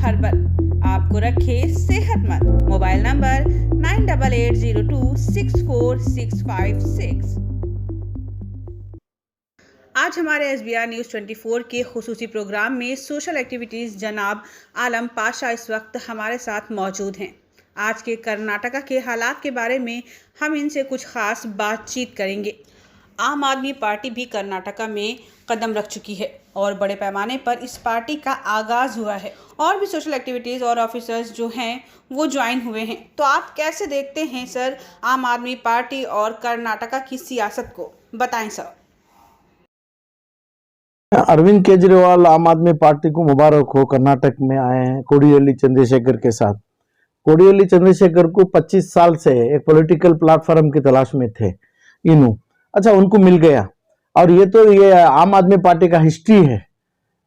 Herbal आपको रखे सेहतमंद। Mobile number 9880264656। आज हमारे SBR न्यूज़ 24 के खुसूसी प्रोग्राम में सोशल एक्टिविटीज़ जनाब आलम पाशा इस वक्त हमारे साथ मौजूद हैं। आज के कर्नाटका के हालात के बारे में हम इनसे कुछ खास बातचीत करेंगे। आम आदमी पार्टी भी कर्नाटका में कदम रख चुकी है और बड़े पैमाने पर इस पार्टी का आगाज़ हुआ है और भी सोशल एक्टिविटीज़ और ऑफिसर्स जो हैं वो ज्वाइन हुए हैं। तो आप कैसे देखते हैं सर आम आदमी पार्टी और कर्नाटका की सियासत को, बताएं सर। अरविंद केजरीवाल आम आदमी पार्टी को मुबारक हो, कर्नाटक में आए हैं कोडियल्ली चंद्रशेखर के साथ। कोडियल्ली चंद्रशेखर को 25 साल से एक पॉलिटिकल प्लेटफॉर्म की तलाश में थे इनू, अच्छा उनको मिल गया। और ये आम आदमी पार्टी का हिस्ट्री है,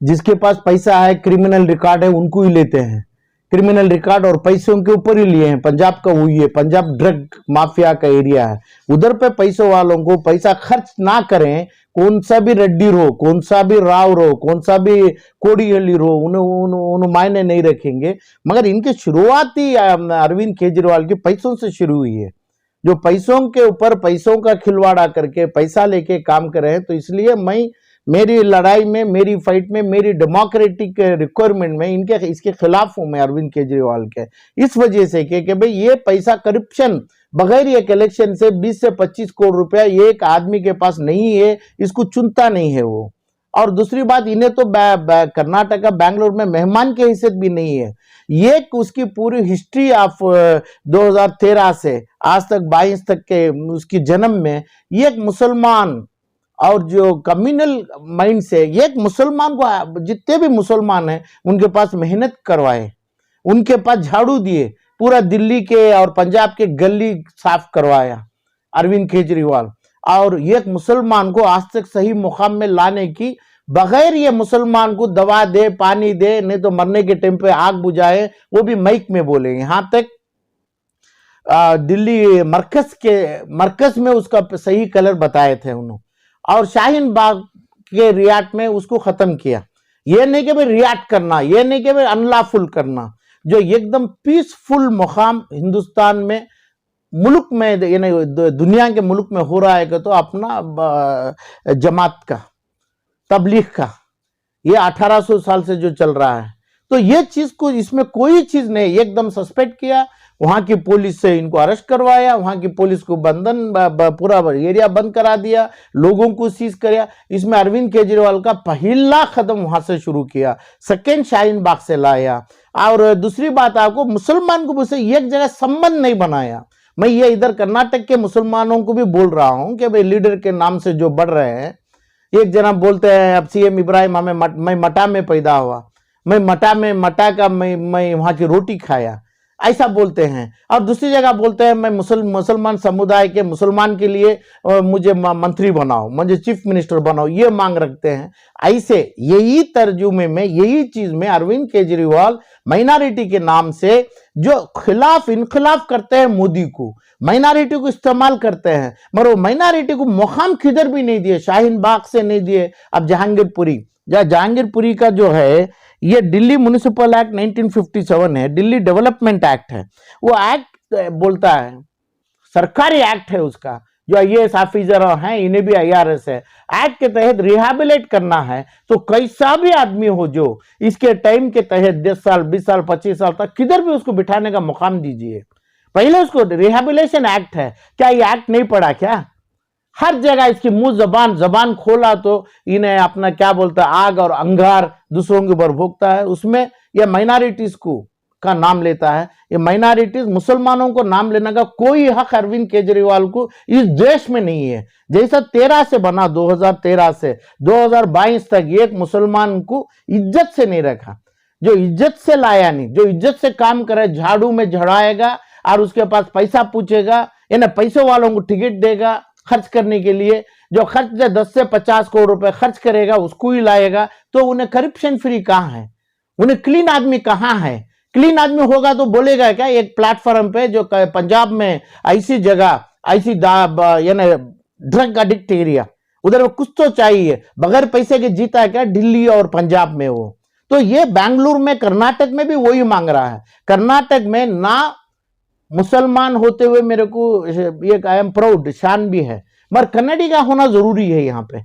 जिसके पास पैसा है, क्रिमिनल रिकॉर्ड है, उनको ही लेते हैं। क्रिमिनल रिकॉर्ड और पैसों के ऊपर ही लिए हैं। पंजाब का वही है, पंजाब ड्रग माफिया का एरिया है, उधर पे पैसों वालों को पैसा खर्च ना करें। कौन सा भी रेड्डी रो, कौन सा भी राव रो, कौन सा भी कोडिहल्ली रो, उन्हें मायने नहीं रखेंगे। मगर इनकी शुरुआत ही अरविंद केजरीवाल के पैसों से शुरू हुई है, जो पैसों के ऊपर पैसों का खिलवाड़ा करके पैसा लेके काम कर रहे हैं। तो इसलिए मेरी लड़ाई में, मेरी फाइट में, मेरी डेमोक्रेटिक रिक्वायरमेंट में इसके खिलाफ हूं मैं, अरविंद केजरीवाल के। इस वजह से कि भाई ये पैसा करप्शन बगैर एक इलेक्शन से 20 से 25 करोड़ रुपया एक आदमी के पास नहीं है, इसको चुनता नहीं है वो। और दूसरी बात, इन्हें तो कर्नाटका बैंगलोर में मेहमान की हैसियत भी नहीं है। ये उसकी पूरी हिस्ट्री ऑफ 2013 से आज तक 22 तक के उसकी जन्म में ये एक मुसलमान और जो कम्युनल माइंड से एक मुसलमान को, जितने भी मुसलमान हैं उनके पास मेहनत करवाए, उनके पास झाड़ू दिए, पूरा दिल्ली के और पंजाब के गली साफ करवाया अरविंद केजरीवाल। और एक मुसलमान को आज तक सही मुकाम में लाने की, बगैर ये मुसलमान को दवा दे, पानी दे, नहीं तो मरने के टाइम पे आग बुझाए, वो भी माइक में बोले। यहां तक दिल्ली मरकज में उसका सही कलर बताए थे उन्होंने, और शाहीन बाग के रियाट में उसको खत्म किया। ये नहीं कि भाई रियाट करना, ये नहीं कि भाई अनलॉफुल करना, जो एकदम पीसफुल मुकाम हिंदुस्तान में, मुल्क में, यानी दुनिया के मुल्क में हो रहा है तो अपना जमात का, तबलीग का, ये 1800 साल से जो चल रहा है। तो ये चीज को, इसमें कोई चीज नहीं, एकदम सस्पेक्ट किया। वहां की पुलिस से इनको अरेस्ट करवाया, वहां की पुलिस को पूरा एरिया बंद करा दिया, लोगों को सीज किया। इसमें अरविंद केजरीवाल का पहला कदम वहां से शुरू किया, सेकेंड शाहीन बाग से लाया। और दूसरी बात, आपको मुसलमान को मुझसे एक जगह संबंध नहीं बनाया। मैं ये इधर कर्नाटक के मुसलमानों को भी बोल रहा हूं कि भाई लीडर के नाम से जो बढ़ रहे हैं, एक जना बोलते हैं अब CM इब्राहिम मैं मटा में पैदा हुआ, मैं मटा का मैं वहां की रोटी खाया, ऐसा बोलते हैं। और दूसरी जगह बोलते हैं मैं मुसलमान समुदाय के, मुसलमान के लिए मुझे मंत्री बनाओ, मुझे चीफ मिनिस्टर बनाओ, ये मांग रखते हैं। ऐसे यही तर्जुमे में, यही चीज में अरविंद केजरीवाल माइनॉरिटी के नाम से जो इनखिलाफ करते हैं, मोदी को, माइनॉरिटी को इस्तेमाल करते हैं, मगर वो माइनॉरिटी को मुकाम किधर भी नहीं दिए, शाहीन बाग से नहीं दिए। अब जहांगीरपुरी का जो है, ये दिल्ली म्युनिसिपल एक्ट 1957 है, दिल्ली डेवलपमेंट एक्ट है। वो एक्ट बोलता है, सरकारी एक्ट है उसका, जो IAS ऑफिसर हैं इन्हें भी IRS है, एक्ट के तहत रिहेबिलिट करना है तो कैसा भी आदमी हो जो इसके टाइम के तहत 10 साल 20 साल 25 साल तक किधर भी उसको बिठाने का मुकाम दीजिए। पहले उसको रिहेबिलिटेशन एक्ट है, क्या ये एक्ट नहीं पढ़ा क्या? हर जगह इसकी मुंह जबान खोला तो इन्हें अपना क्या बोलता है, आग और अंगार दूसरों के ऊपर भोगता है। उसमें यह माइनॉरिटीज को का नाम लेता है। ये माइनॉरिटीज, मुसलमानों को नाम लेने का कोई हक अरविंद केजरीवाल को इस देश में नहीं है। जैसा 13 से बना, 2013 से 2022 तक एक मुसलमान को इज्जत से नहीं रखा, जो इज्जत से लाया नहीं, जो इज्जत से काम करे, झाड़ू में झड़ाएगा और उसके पास पैसा पूछेगा, यानी पैसों वालों को टिकट देगा खर्च करने के लिए, जो खर्च 10 से 50 करोड़ रुपए खर्च करेगा उसको ही लाएगा। तो उन्हें करप्शन फ्री कहां है, उन्हें क्लीन आदमी कहां है? क्लीन आदमी होगा तो बोलेगा क्या एक प्लेटफॉर्म पे, जो पंजाब में ऐसी जगह, ऐसी यानी ड्रग एडिक्ट एरिया, उधर वो कुछ तो चाहिए, बगैर पैसे के जीता है क्या दिल्ली और पंजाब में? वो तो ये बेंगलुरु में, कर्नाटक में भी वही मांग रहा है। कर्नाटक में ना मुसलमान होते हुए मेरे को ये आई एम प्राउड, शान भी है, मगर कन्नडी का होना जरूरी है। यहाँ पे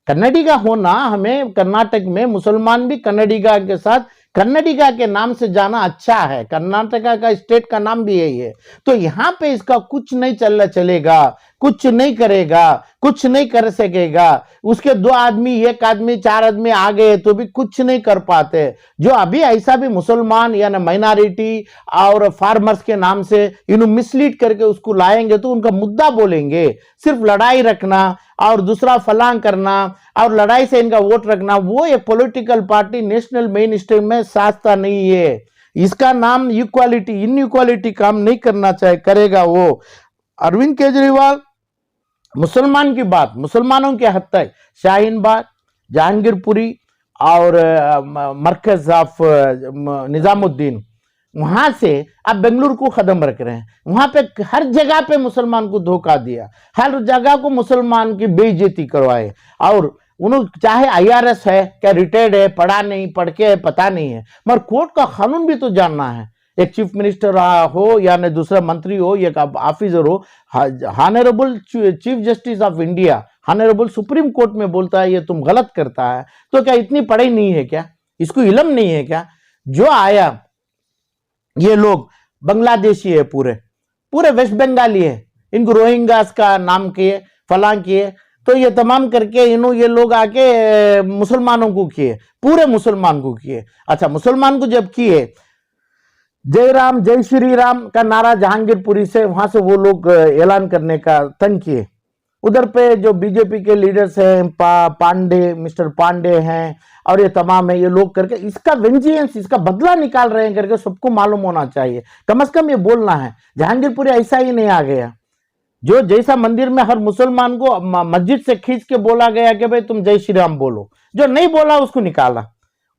कन्नडी का होना, हमें कर्नाटक में मुसलमान भी कन्नडिगा के साथ, कन्नडिगा के नाम से जाना अच्छा है। कर्नाटका का स्टेट का नाम भी यही है। तो यहाँ पे इसका कुछ नहीं चलेगा, कुछ नहीं करेगा, कुछ नहीं कर सकेगा। उसके 2 आदमी, 1 आदमी, 4 आदमी आ गए तो भी कुछ नहीं कर पाते। जो अभी ऐसा भी मुसलमान यानी माइनॉरिटी और फार्मर्स के नाम से इन्हों मिसलीड करके उसको लाएंगे तो उनका मुद्दा बोलेंगे। सिर्फ लड़ाई रखना और दूसरा फलांग करना और लड़ाई से इनका वोट रखना, वो एक political party national main stream में साजता नहीं है। इसका नाम इक्वालिटी, इनइक्वालिटी काम नहीं करना चाहिए, करेगा वो। अरविंद केजरीवाल मुसलमान की बात, मुसलमानों के हद तक शाहीन बाग, जहांगीरपुरी और मरकज ऑफ निजामुद्दीन, वहां से आप बेंगलुरु को कदम रख रहे हैं। वहां पे हर जगह पे मुसलमान को धोखा दिया, हर जगह को मुसलमान की बेइज्जती करवाए। और उन्होंने चाहे IRS है क्या, रिटायर्ड है, पढ़ा नहीं, पढ़ के है, पता नहीं है, मगर कोर्ट का कानून भी तो जानना है। एक चीफ मिनिस्टर हो या न दूसरा मंत्री हो, एक ऑफिसर हो, honourable chief justice of India, honourable supreme court में बोलता है ये तुम गलत करता है, तो क्या इतनी पढ़ाई नहीं है क्या, इसको इल्म नहीं है क्या? जो आया ये लोग बांग्लादेशी है, पूरे वेस्ट बंगाली है, इनको रोहिंग्यास का नाम किए, फलां किए, तो ये तमाम करके ये लोग आके मुसलमानों को किए, पूरे मुसलमान को किए। अच्छा, मुसलमान को जब किए, जय राम जय श्री राम का नारा जहांगीरपुरी से वहां से वो लोग ऐलान करने का तंग किए। उधर पे जो बीजेपी के लीडर्स हैं, पांडे, मिस्टर पांडे हैं और ये तमाम है, ये लोग करके इसका वेंजियंस, इसका बदला निकाल रहे हैं करके सबको मालूम होना चाहिए। कम से कम ये बोलना है। जहांगीरपुरी ऐसा ही नहीं आ गया जो जैसा मंदिर में हर मुसलमान को मस्जिद से खींच के बोला गया कि भाई तुम जय श्री राम बोलो, जो नहीं बोला उसको निकाला।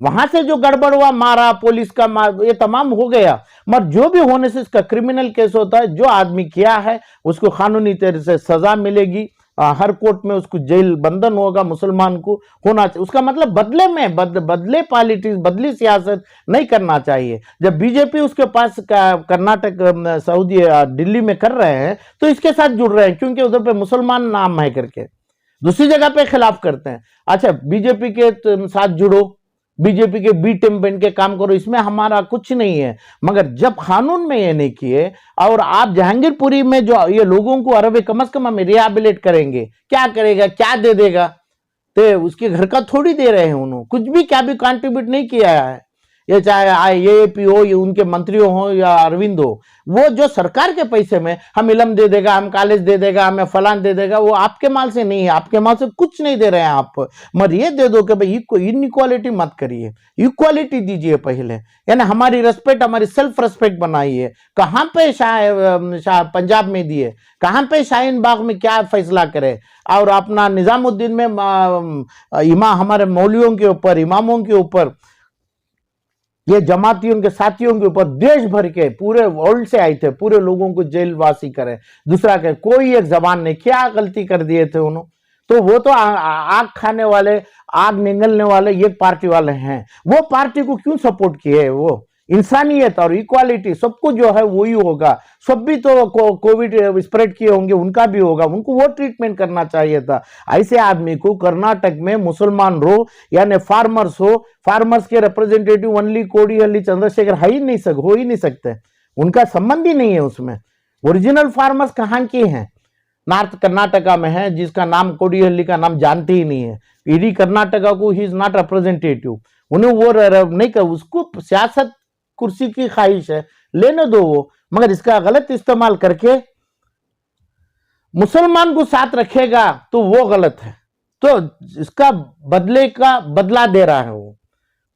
वहां से जो गड़बड़ हुआ, मारा, पुलिस का मार, ये तमाम हो गया, मगर जो भी होने से इसका क्रिमिनल केस होता है। जो आदमी किया है उसको कानूनी तरह से सजा मिलेगी, हर कोर्ट में उसको जेल बंधन होगा, मुसलमान को होना चाहिए। उसका मतलब बदले में बदले पॉलिटिक्स, बदली सियासत नहीं करना चाहिए। जब बीजेपी उसके पास कर्नाटक, सऊदी, दिल्ली में कर रहे हैं तो इसके साथ जुड़ रहे हैं, क्योंकि उधर पे मुसलमान नाम है करके। दूसरी जगह पे खिलाफ करते हैं। अच्छा, बीजेपी के साथ जुड़ो, बीजेपी के बी टीम बन के काम करो, इसमें हमारा कुछ नहीं है। मगर जब कानून में ये नहीं किए और आप जहांगीरपुरी में जो ये लोगों को अरबे कम से कम हमें रिहेबिलिट करेंगे, क्या करेगा, क्या दे देगा? तो उसके घर का थोड़ी दे रहे हैं उन्होंने, कुछ भी क्या भी कंट्रीब्यूट नहीं किया है। ये चाहे AAP हो, ये उनके मंत्रियों हो या अरविंद हो, वो जो सरकार के पैसे में हम इलम दे देगा, हम कॉलेज दे देगा, हमें फलान दे देगा, वो आपके माल से नहीं है, आपके माल से कुछ नहीं दे रहे हैं आप। मगर ये दे दो कि भाई इनइक्वालिटी मत करिए, इक्वालिटी दीजिए पहले, यानी हमारी रेस्पेक्ट, हमारी सेल्फ रेस्पेक्ट बनाइए। कहाँ पे पंजाब में दिए, कहाँ पे शाहीन बाग में क्या फैसला करे, और अपना निजामुद्दीन में हमारे मौलवियों के ऊपर, इमामों के ऊपर, ये जमातियों के साथियों के ऊपर देश भर के पूरे वर्ल्ड से आए थे, पूरे लोगों को जेलवासी करे। दूसरा के कोई एक जबान ने क्या गलती कर दिए थे उन्होंने, तो वो तो आग खाने वाले, आग निगलने वाले ये पार्टी वाले हैं। वो पार्टी को क्यों सपोर्ट किए? वो इंसानियत और इक्वालिटी सबको जो है वही होगा। सब भी तो कोविड स्प्रेड किए होंगे, उनका भी होगा, उनको वो ट्रीटमेंट करना चाहिए था। ऐसे आदमी को कर्नाटक में मुसलमान रो यानी फार्मर्स हो, फार्मर्स के रिप्रेजेंटेटिव ओनली कोडिहल्ली चंद्रशेखर हो ही नहीं सकते, उनका संबंध ही नहीं है उसमें। ओरिजिनल फार्मर्स कहाँ के हैं? नॉर्थ कर्नाटका में है, जिसका नाम कोडिहल्ली का नाम जानते ही नहीं है। ईडी कर्नाटका को ही इज नॉट रिप्रेजेंटेटिव, उन्हें वो नहीं कर, उसको सियासत कुर्सी की ख्वाहिश है, लेने दो वो, मगर इसका गलत इस्तेमाल करके मुसलमान को साथ रखेगा तो वो गलत है। तो इसका बदला दे रहा है वो।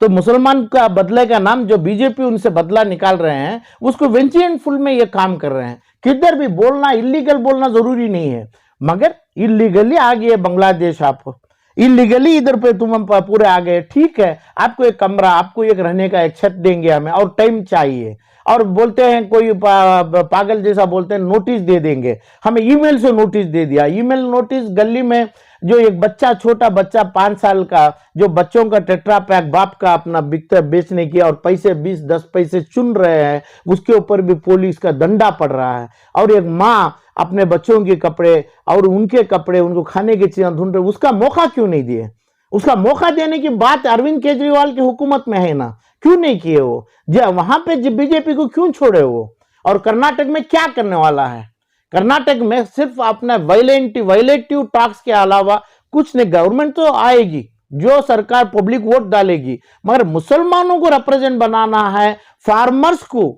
तो मुसलमान का बदले का नाम जो बीजेपी उनसे बदला निकाल रहे हैं, उसको वेंचुअल में ये काम कर रहे हैं। किधर भी बोलना, इलीगल बोलना जरूरी नहीं है, मगर इलीगली आ गए बांग्लादेश, आप इलीगली इधर पे तुम पूरे आ गए, ठीक है, आपको एक कमरा, आपको एक रहने का एक छत देंगे हमें, और टाइम चाहिए। और बोलते हैं कोई पागल जैसा बोलते हैं नोटिस दे देंगे, हमें ईमेल से नोटिस दे दिया। ईमेल नोटिस गली में जो एक बच्चा, छोटा बच्चा 5 साल का, जो बच्चों का टेट्रा पैक बाप का अपना बिकता बेचने की और पैसे 20-10 पैसे चुन रहे हैं, उसके ऊपर भी पुलिस का डंडा पड़ रहा है। और एक माँ अपने बच्चों के कपड़े और उनके कपड़े, उनको खाने की चीजें ढूंढ रहे, उसका मौका क्यों नहीं दिए? उसका मौका देने की बात अरविंद केजरीवाल की हुकूमत में है ना, क्यों नहीं किए वो? वहां पे बीजेपी को क्यों छोड़े वो? और कर्नाटक में क्या करने वाला है? कर्नाटक में सिर्फ अपना वायलेटिव टैक्स के अलावा कुछ नहीं। गवर्नमेंट तो आएगी, जो सरकार पब्लिक वोट डालेगी, मगर मुसलमानों को रिप्रेजेंट बनाना है, फार्मर्स को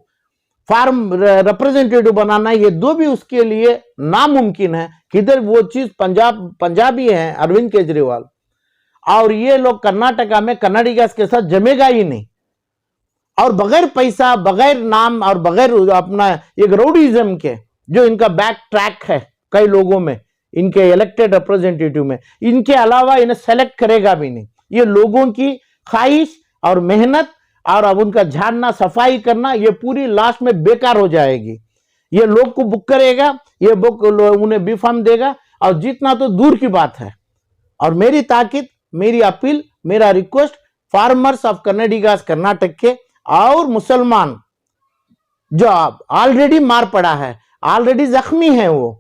फार्म रिप्रेजेंटेटिव बनाना है, ये दो भी उसके लिए नामुमकिन है। किधर वो चीज पंजाबी है अरविंद केजरीवाल, और ये लोग कर्नाटका में कन्नडिगास के साथ जमेगा ही नहीं। और बगैर पैसा, बगैर नाम और बगैर अपना एक राउडीज्म के जो इनका बैक ट्रैक है कई लोगों में, इनके इलेक्टेड रिप्रेजेंटेटिव में, इनके अलावा इन्हें सेलेक्ट करेगा भी नहीं। ये लोगों की ख्वाहिश और मेहनत और अब उनका झाड़ना, सफाई करना, ये पूरी लास्ट में बेकार हो जाएगी। ये लोग को बुक करेगा, ये बुक उन्हें बी फॉर्म देगा, और जीतना तो दूर की बात है। और मेरी ताकीद, मेरी अपील, मेरा रिक्वेस्ट फार्मर्स ऑफ कन्नडिगास कर्नाटक के और मुसलमान जो ऑलरेडी मार पड़ा है, ऑलरेडी जख्मी है, वो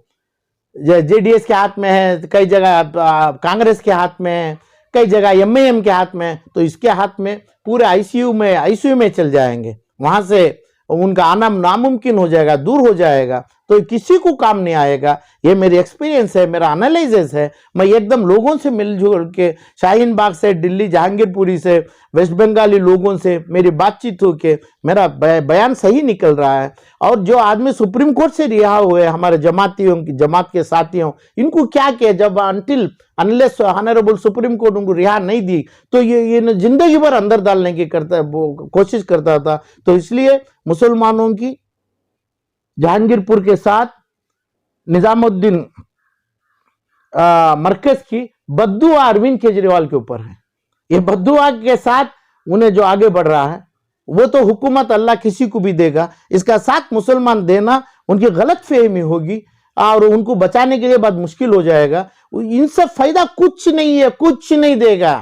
जेडीएस के हाथ में है, कई जगह कांग्रेस के हाथ में है, कई जगह एमआईएम के हाथ में, तो इसके हाथ में पूरे आईसीयू में चल जाएंगे। वहां से उनका आना नामुमकिन हो जाएगा, दूर हो जाएगा, तो किसी को काम नहीं आएगा। ये मेरी एक्सपीरियंस है, मेरा एनालिसिस है। मैं एकदम लोगों से मिलजुल के, शाहीन बाग से, दिल्ली जहांगीरपुरी से, वेस्ट बंगाली लोगों से मेरी बातचीत हो के मेरा बयान सही निकल रहा है। और जो आदमी सुप्रीम कोर्ट से रिहा हुए हमारे जमात के साथियों, इनको क्या किया? जब अनलेस ऑनरेबल सुप्रीम कोर्ट उनको रिहा नहीं दी, तो ये जिंदगी भर अंदर डालने की कोशिश करता था। तो इसलिए मुसलमानों की जहांगीरपुर के साथ निजामुद्दीन मरकज की बद्दुआ अरविंद केजरीवाल के ऊपर है। ये बद्दुआ के साथ उन्हें जो आगे बढ़ रहा है, वो तो हुकूमत अल्लाह किसी को भी देगा, इसका साथ मुसलमान देना उनकी गलत फहमी होगी और उनको बचाने के लिए बहुत मुश्किल हो जाएगा। इनसे फायदा कुछ नहीं है, कुछ नहीं देगा।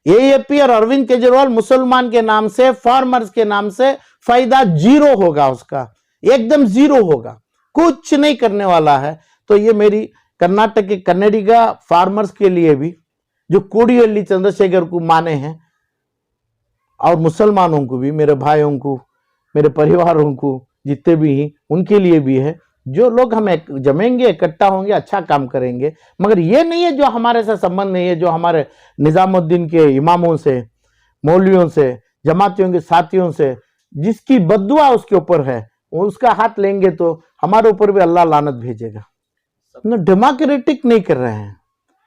एएपी और अरविंद केजरीवाल मुसलमान के नाम से, फार्मर्स के नाम से फायदा जीरो होगा, उसका एकदम जीरो होगा, कुछ नहीं करने वाला है। तो ये मेरी कर्नाटक के कन्नडिगा फार्मर्स के लिए भी, जो कोडियल्ली चंद्रशेखर को माने हैं, और मुसलमानों को भी, मेरे भाइयों को, मेरे परिवारों को, जितने भी हैं उनके लिए भी है। जो लोग हमें जमेंगे, इकट्ठा होंगे, अच्छा काम करेंगे। मगर ये नहीं है जो हमारे से संबंध नहीं है, जो हमारे निजामुद्दीन के इमामों से, मौलवियों से, जमातियों के साथियों से, जिसकी बद्दुआ उसके ऊपर है, उसका हाथ लेंगे तो हमारे ऊपर भी अल्लाह लानत भेजेगा। डेमोक्रेटिक नहीं कर रहे हैं।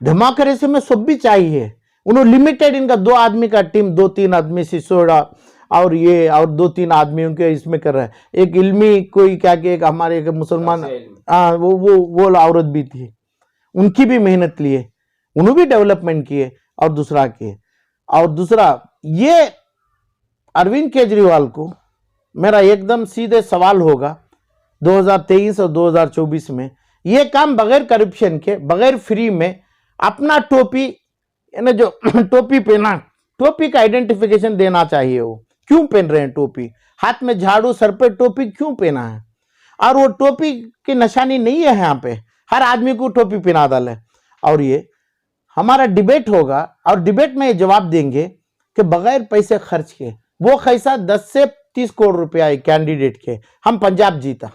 डेमोक्रेसी में सब भी चाहिए। उन्होंने लिमिटेड इनका 2 आदमी का टीम, 2-3 आदमी सिसोड़ा और ये और 2-3 आदमियों के इसमें कर रहे हैं। एक इल्मी कोई क्या कि एक हमारे एक मुसलमान वो औरत भी थी, उनकी भी मेहनत लिए, उन्होंने भी डेवलपमेंट किए और दूसरा किए। और दूसरा ये अरविंद केजरीवाल को मेरा एकदम सीधे सवाल होगा 2023 और 2024 में, ये काम बगैर करप्शन के, बगैर फ्री में अपना टोपी, यानी जो टोपी पहना, टोपी का आइडेंटिफिकेशन देना चाहिए। वो क्यों पहन रहे हैं टोपी? हाथ में झाड़ू, सर पे टोपी क्यों पहना है? और वो टोपी की निशानी नहीं है यहाँ पे, हर आदमी को टोपी पहना डाले। और ये हमारा डिबेट होगा और डिबेट में ये जवाब देंगे कि बगैर पैसे खर्च के वो कैसा 10 से 30 करोड़ रुपया कैंडिडेट के हम पंजाब जीता,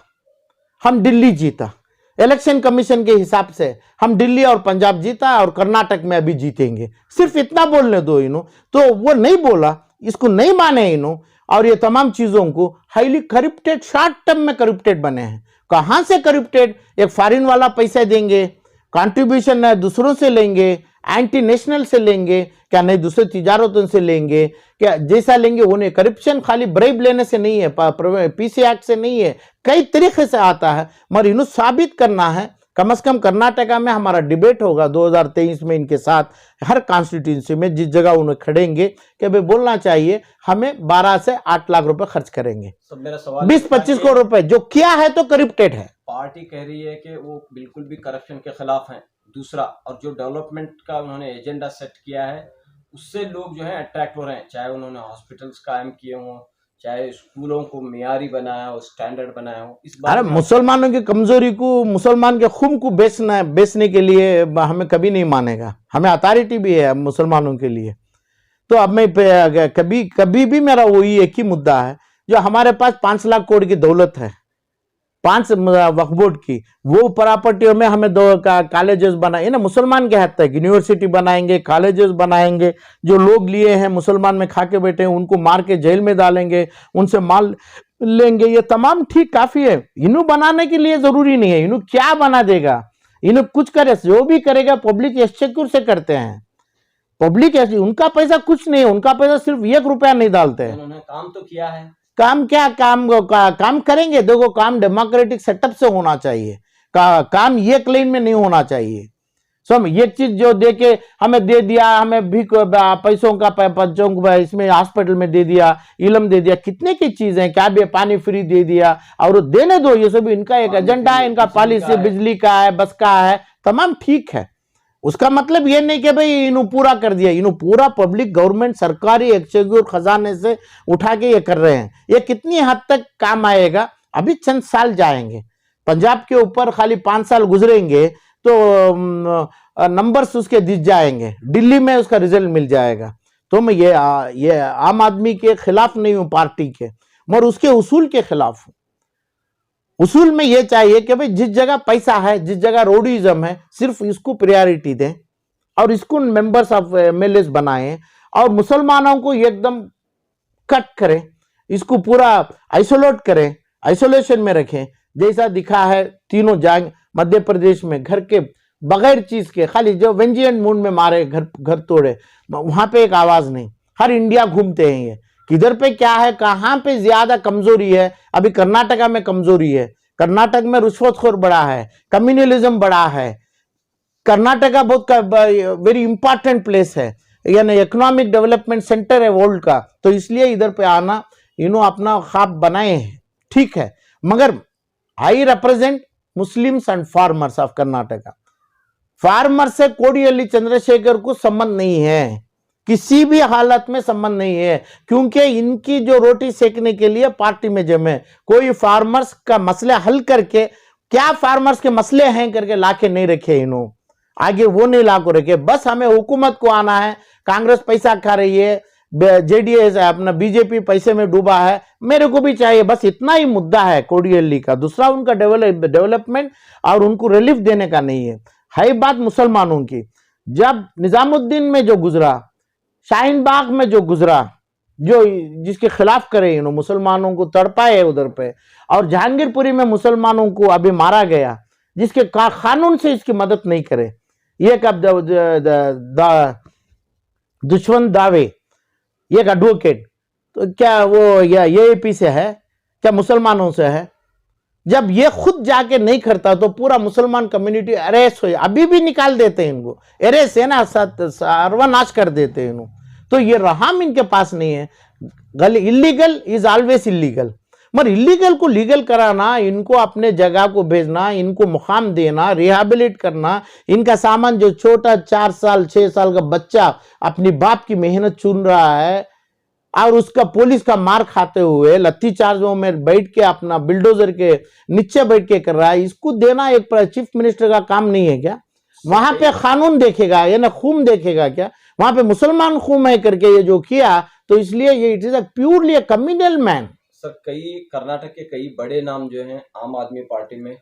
हम दिल्ली जीता, इलेक्शन कमीशन के हिसाब से हम दिल्ली और पंजाब जीता और कर्नाटक में अभी जीतेंगे। सिर्फ इतना बोलने दो इन्हों, तो वो नहीं बोला, इसको नहीं माने इन्हों। और ये तमाम चीजों को हाईली करप्टेड, शॉर्ट टर्म में करप्टेड बने हैं। कहां से करप्टेड? एक फॉरेन वाला पैसे देंगे, कंट्रीब्यूशन है दूसरों से लेंगे, एंटी नेशनल से लेंगे, क्या नहीं दूसरे तिजारतों से लेंगे, क्या जैसा लेंगे उन्हें। करप्शन खाली ब्रेब लेने से नहीं है, पीसी एक्ट से नहीं है, कई तरीके से आता है। मगर इन्हें साबित करना है कम से कम कर्नाटका में हमारा डिबेट होगा 2023 में इनके साथ, हर कॉन्स्टिट्यूंसी में जिस जगह उन्हें खड़ेंगे कि भाई बोलना चाहिए हमें 12 से 8 लाख रुपए खर्च करेंगे। सब मेरा सवाल 20-25 करोड़ रुपए जो किया है तो करप्टेड है। पार्टी कह रही है कि वो बिल्कुल भी करप्शन के खिलाफ हैं। दूसरा, और जो डेवलपमेंट का उन्होंने एजेंडा सेट किया है उससे लोग जो है अट्रैक्ट हो रहे हैं, चाहे उन्होंने हॉस्पिटल्स कायम किए हों, चाहे स्कूलों को मियारी बनाया हो, स्टैंडर्ड बनाया हो। इस अरे मुसलमानों की कमजोरी को, मुसलमान के खून को बेचने के लिए हमें कभी नहीं मानेगा। हमें अथॉरिटी भी है मुसलमानों के लिए। तो अब मैं कभी भी मेरा वही एक ही मुद्दा है, जो हमारे पास 5 लाख करोड़ की दौलत है, 5 वक्फ बोर्ड की, वो प्रॉपर्टियों में हमें 2 कॉलेजेस बनाए ना, मुसलमान के हद तक यूनिवर्सिटी बनाएंगे, कॉलेजेस बनाएंगे, जो लोग लिए हैं मुसलमान में खा के बैठे हैं उनको मार के जेल में डालेंगे, उनसे माल लेंगे, ये तमाम ठीक काफी है। इन्हों बनाने के लिए जरूरी नहीं है, इन्हों क्या बना देगा, इन्हों कुछ करे, जो भी करेगा पब्लिक एक्सचेक्योर से करते हैं। पब्लिक उनका पैसा कुछ नहीं है, उनका पैसा सिर्फ 1 रुपया नहीं डालते हैं। उन्होंने काम तो किया है। काम क्या, काम करेंगे। देखो, काम डेमोक्रेटिक सेटअप से होना चाहिए, काम ये क्लेम में नहीं होना चाहिए। सो ये चीज जो दे के हमें दे दिया, हमें भी पैसों का बच्चों इसमें हॉस्पिटल में दे दिया, इलम दे दिया, कितने की चीज है, क्या भी पानी फ्री दे दिया, और देने दो, ये सब इनका एक एजेंडा है, इनका पॉलिसी बिजली का है, बस का है, तमाम ठीक है। उसका मतलब ये नहीं कि भाई इन्हों पूरा कर दिया, इन्हों पूरा पब्लिक गवर्नमेंट सरकारी एक्सचेक्योर खजाने से उठा के ये कर रहे हैं। ये कितनी हद तक काम आएगा, अभी चंद साल जाएंगे। पंजाब के ऊपर खाली 5 साल गुजरेंगे तो नंबर्स उसके दिख जाएंगे, दिल्ली में उसका रिजल्ट मिल जाएगा। तो मैं ये आम आदमी के खिलाफ नहीं हूं, पार्टी के, मगर उसके उसूल के खिलाफ हूं। उसूल में यह चाहिए कि भाई जिस जगह पैसा है, जिस जगह रोडिज्म है, सिर्फ इसको प्रायोरिटी दें और इसको मेंबर्स ऑफ एमएलए बनाएं और मुसलमानों को एकदम कट करें, इसको पूरा आइसोलेट करें, आइसोलेशन में रखें। जैसा दिखा है तीनों जंग मध्य प्रदेश में, घर के बगैर चीज के, खाली जो वेंजियन मूड में मारे, घर तोड़े, वहां पे एक आवाज नहीं। हर इंडिया घूमते हैं ये, किधर पे क्या है, कहां पे ज्यादा कमजोरी है। अभी कर्नाटका में कमजोरी है, कर्नाटक में रुश्वतखोर बड़ा है, कम्युनलिज्म बड़ा है। कर्नाटका बहुत वेरी इंपॉर्टेंट प्लेस है, यानी इकोनॉमिक डेवलपमेंट सेंटर है वर्ल्ड का, तो इसलिए इधर पे आना इन्हों अपना ख्वाब बनाए हैं, ठीक है। मगर I represent Muslims and farmers of Karnataka. Farmer से कोडियल्ली चंद्रशेखर को संबंध नहीं है, किसी भी हालत में संबंध नहीं है, क्योंकि इनकी जो रोटी सेकने के लिए पार्टी में जमे, कोई फार्मर्स का मसले हल करके, क्या फार्मर्स के मसले हैं करके लाके नहीं रखे इन्हों, आगे वो नहीं लाको रखे। बस हमें हुकूमत को आना है, कांग्रेस पैसा खा रही है, जेडीएस अपना बीजेपी पैसे में डूबा है, मेरे को भी चाहिए, बस इतना ही मुद्दा है कोडियल्ली का। दूसरा उनका डेवलपमेंट और उनको रिलीफ देने का नहीं है बात मुसलमानों की। जब निजामुद्दीन में जो गुजरा, शाहीन बाग में जो गुजरा, जो जिसके खिलाफ करे इन्होंने, मुसलमानों को तड़पाए उधर पे, और जहांगीरपुरी में मुसलमानों को अभी मारा गया, जिसके कानून से इसकी मदद नहीं करे। ये कब दुश्मन दावे, ये एडवोकेट, तो क्या वो एपी से है, क्या मुसलमानों से है? जब ये खुद जाके नहीं करता तो पूरा मुसलमान कम्युनिटी अरेस्ट हो, अभी भी निकाल देते हैं इनको, अरेस्ट है ना, सर्वनाश कर देते हैं इनको। तो ये रहम इनके पास नहीं है। इलीगल इज ऑलवेज इलीगल, मगर इलीगल को लीगल कराना, इनको अपने जगह को भेजना, इनको मुकाम देना, रिहेबिलिट करना, इनका सामान जो छोटा 4 साल 6 साल का बच्चा अपनी बाप की मेहनत चुन रहा है और उसका पुलिस का मार खाते हुए लत्ती चार्जों में बैठ के अपना बिल्डोजर के नीचे बैठ के कर रहा है, इसको देना एक चीफ मिनिस्टर का काम नहीं है क्या? वहां पे कानून देखेगा या ना खून देखेगा क्या? वहां पे मुसलमान खून है करके ये जो किया, तो इसलिए ये it is a purely a communal man. Sir, Karnataka के कई बड़े नाम जो हैं आम आदमी पार्टी में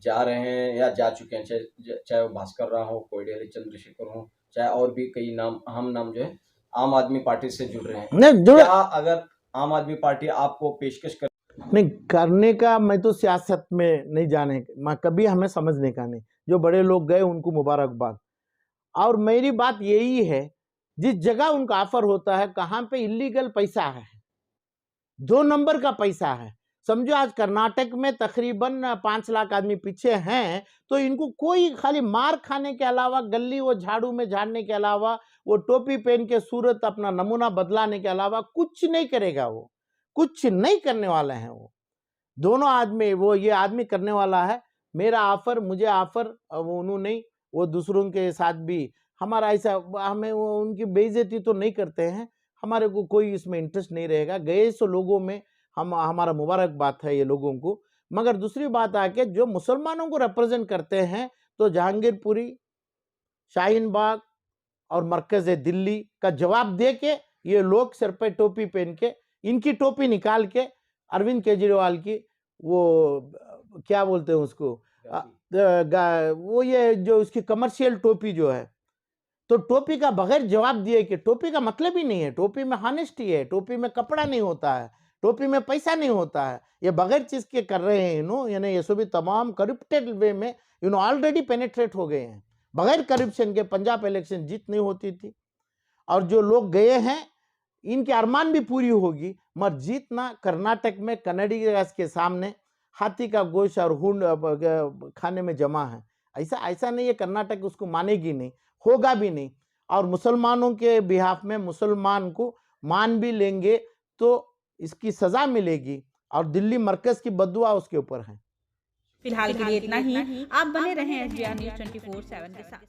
जा रहे हैं या जा चुके हैं, चाहे वो भास्कर राव हो, कोडियल्ली चंद्रशेखर हो, चाहे और भी कई नाम, अहम नाम जो है आम आदमी पार्टी से जुड़ रहे हैं। क्या अगर आम आदमी पार्टी आपको पेशकश कर नहीं करने का, मैं तो सियासत में नहीं जाने, मैं कभी हमें समझने का नहीं। जो बड़े लोग गए उनको मुबारकबाद। और मेरी बात यही है, जिस जगह उनका ऑफर होता है, कहां पे इलीगल पैसा है, 2 नंबर का पैसा है, समझो आज कर्नाटक में तकरीबन 5 लाख आदमी पीछे हैं, तो इनको कोई खाली मार खाने के अलावा, गली वो झाड़ू में झाड़ने के अलावा, वो टोपी पहन के सूरत अपना नमूना बदलाने के अलावा कुछ नहीं करेगा। वो कुछ नहीं करने वाले हैं। वो दोनों आदमी, वो ये आदमी करने वाला है। मेरा ऑफर, मुझे ऑफर, वो उन्होंने, वो दूसरों के साथ भी हमारा ऐसा, हमें वो उनकी बेइज्जती तो नहीं करते हैं, हमारे को कोई इसमें इंटरेस्ट नहीं रहेगा। गए सो लोगों में हमारा मुबारकबाद है ये लोगों को। मगर दूसरी बात आके जो मुसलमानों को रिप्रेजेंट करते हैं, तो जहांगीरपुरी, शाहीन बाग और मरकज दिल्ली का जवाब दे के ये लोग सिर पे टोपी पहन के, इनकी टोपी निकाल के अरविंद केजरीवाल की, वो क्या बोलते हैं उसको, वो ये जो उसकी कमर्शियल टोपी जो है, तो टोपी का बगैर जवाब दिए कि टोपी का मतलब ही नहीं है, टोपी में हॉनेस्टी है, टोपी में कपड़ा नहीं होता है, टोपी में पैसा नहीं होता है, ये बगैर चीज के कर रहे हैं इन्हों, यानी ये सभी तमाम करप्टेड वे में इन्हों ऑलरेडी पेनिट्रेट हो गए हैं। बगैर करप्शन के पंजाब इलेक्शन जीत नहीं होती थी, और जो लोग गए हैं इनके अरमान भी पूरी होगी, मगर जीतना कर्नाटक में कन्नडिगर्स के सामने हाथी का गोश्त और हुंड खाने में जमा है। ऐसा नहीं है, कर्नाटक उसको मानेगी नहीं, होगा भी नहीं। और मुसलमानों के बिहाफ में मुसलमान को मान भी लेंगे तो इसकी सजा मिलेगी, और दिल्ली मरकज की बददुआ उसके ऊपर है। फिलहाल के लिए इतना ही। आप बने रहें SBR News 24/7 के साथ।